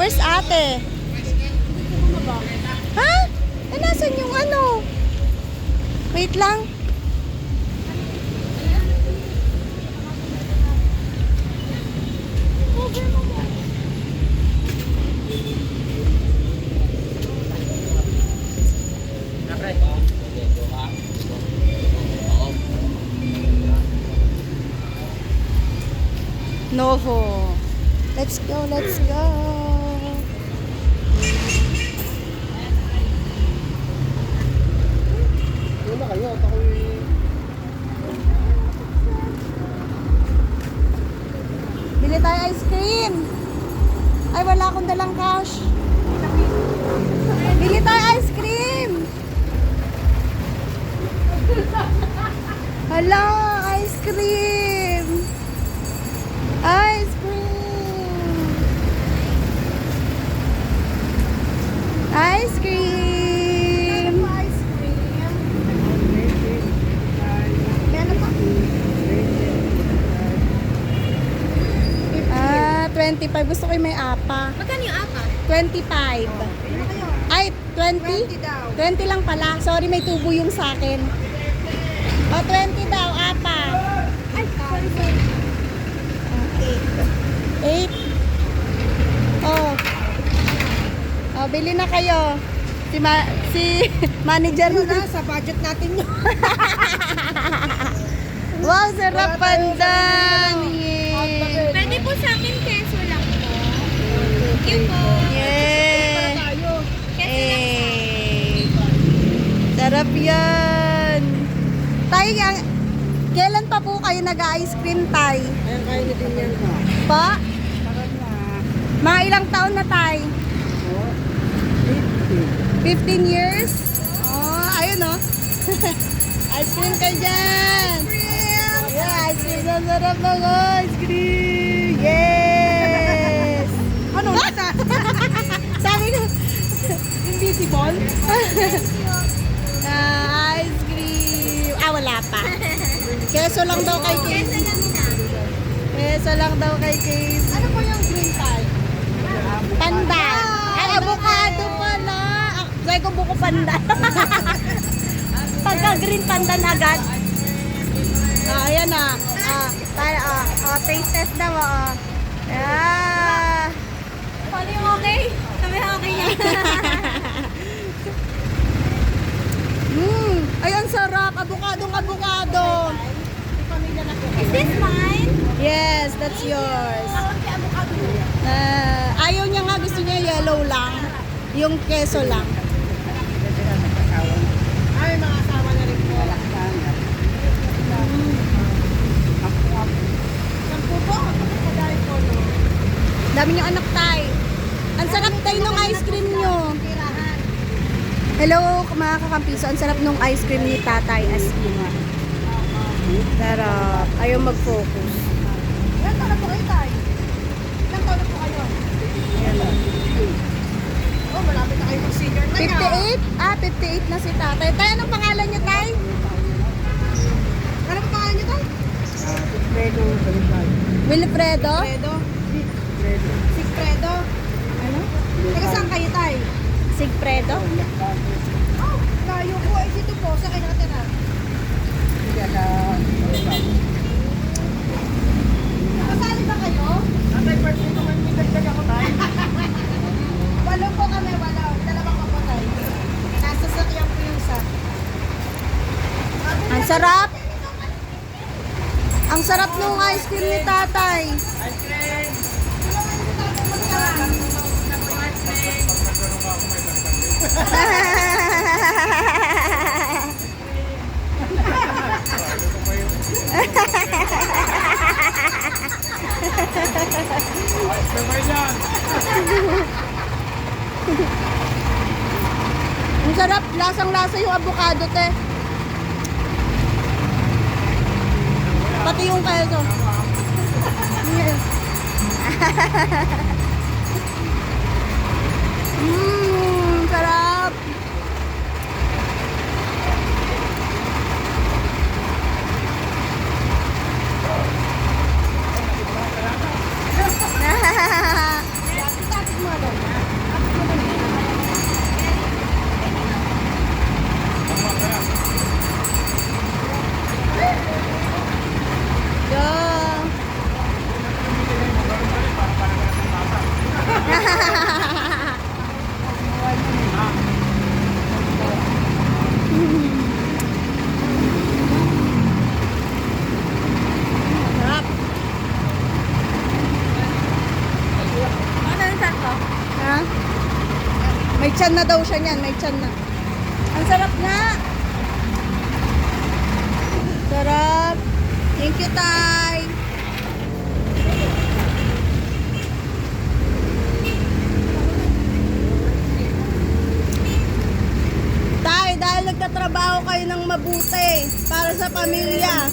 Cheers, ate. Ha? Nasaan yung ano? Wait lang. Noho. Let's go, let's go. Wala kayo, ako'y... Bili tayo ice cream. Ay, wala akong dalang cash. Bili tayo ice cream. Hala, ice cream. Ice cream. Ice cream. Ice cream. Meron pa. 25. Gusto ko yung may apa. Magkano yung apa? 25. Ano kayo? Ay, 20? 20 daw. 20 lang pala. Sorry, may tubo yung sa akin. O, 20 daw, apa. Ay, sorry. 8. Oh. Oh, bili na kayo. Si manager Ano na. na, sa budget natin yun. Wow, sarap pandan. Yay. Pwede po sa akin keso lang po. Thank you po. Yeah. Tayo. Eh. Sarap yan. Tay, kailan pa po kayo nag-ice cream, Tay? Ayan, kaya nyo din yan ha. Pa? Sarap na. Mga ilang taon na, Tay? Oh, 15 years? Oh, ayun oh. Ice cream ka dyan. Yeah, ice cream. Ang sarap ng ice cream. Yes. Ano? Nasa? Sabi ko, Invisible? ice cream. Ah, wala pa. Keso lang daw kay Case. Keso lang na. Keso lang daw kay Case. Ano po yung green tie? Panda. Ay, avocado pala. Sabi ko buko panda. Pagka green panda na agad. Ayan na. Taste test daw. Paano yung okay? Sabi okay niya. Ay, ang sarap. Avocado. Is this mine? Yes, that's yours. Okay, avocado. Ayaw niya nga. Gusto niya yellow lang. Yung keso lang. Ay, mga asawa na rin po. Sampu po? Kadali po, no? Dami niyong anak, Tay. Ang sarap, Tay, nung ice cream niyo. Tirahan. Hello, mga kakampiso. Ang sarap nung ice cream ni Tatay as in. Sarap. Ayaw mag-focus. Ilan taon na po kayo, tay? Ilan taon na po kayo? Oh, malapit na kayo mag-senior na yan. 58? 58 na si Tatay. Tay, anong pangalan niyo, Tay? Ano pa pangalan niyo, tay? Wilfredo? Fredo? Sigfredo? Ano? Taga saan kayo, tay? Sigfredo? Oh, layo po. Ay, dito po. Sa kayo nakatira? Kasali ba kayo? Walo po kami, walo. Dalawang kapatay. Nasa sakyan po yung isa. Ang sarap. Ang sarap nung ice cream ni Tatay. Ang sarap, lasang-lasa yung avocado, te. Pati yung keso. Sarap. Ha? May tiyan na daw siya niyan. May tiyan na. Ang sarap na. Sarap. Thank you, Tay. Tay, dahil nagtatrabaho kayo ng mabuti para sa pamilya.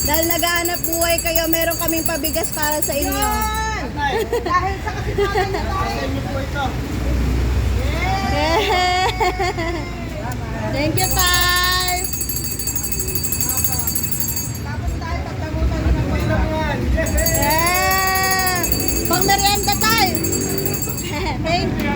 Dahil naghahanap buhay kayo, meron kaming pabigas para sa inyo. Yun! Dahil sa kasipagan niyo tayo. Sa inyo po ito. Thank you, Tay. Tapos tayo pagdamutan niyo ng Ito yan. Yeah. Pang merienda, Tay. Thank you.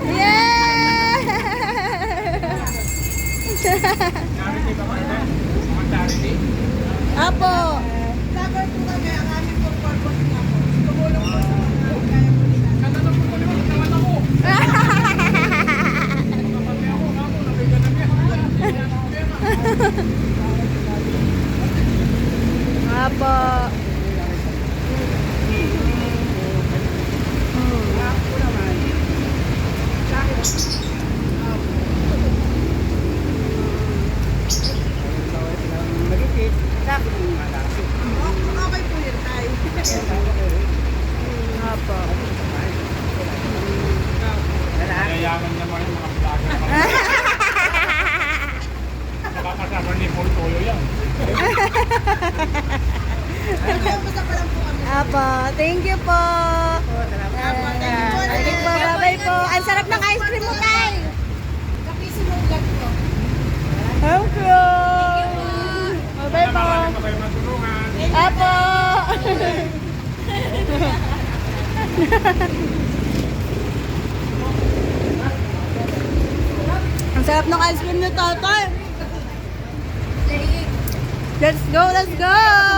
Yeah. Apo. Cover po kami ang aming pong purpose niya po. Tumulong po sa mga kaya po nila. Apo. Malipit. Sabi ng malapit. Okay po yun tayo. Apo. Yayaman naman yung mga vlogger. Nakakasama ni Paul Toyo yan. Basta pa lang po kami. Apo. Thank you po. Thank you po. Bye-bye po. Ang sarap ng ice cream mo, Tay. Kapisi mo vlog ko. Thank you. Bye-bye po. Marami pa kayo matulungan. Apo. Ang sarap ng ice cream ni Tatay. Let's go, let's go!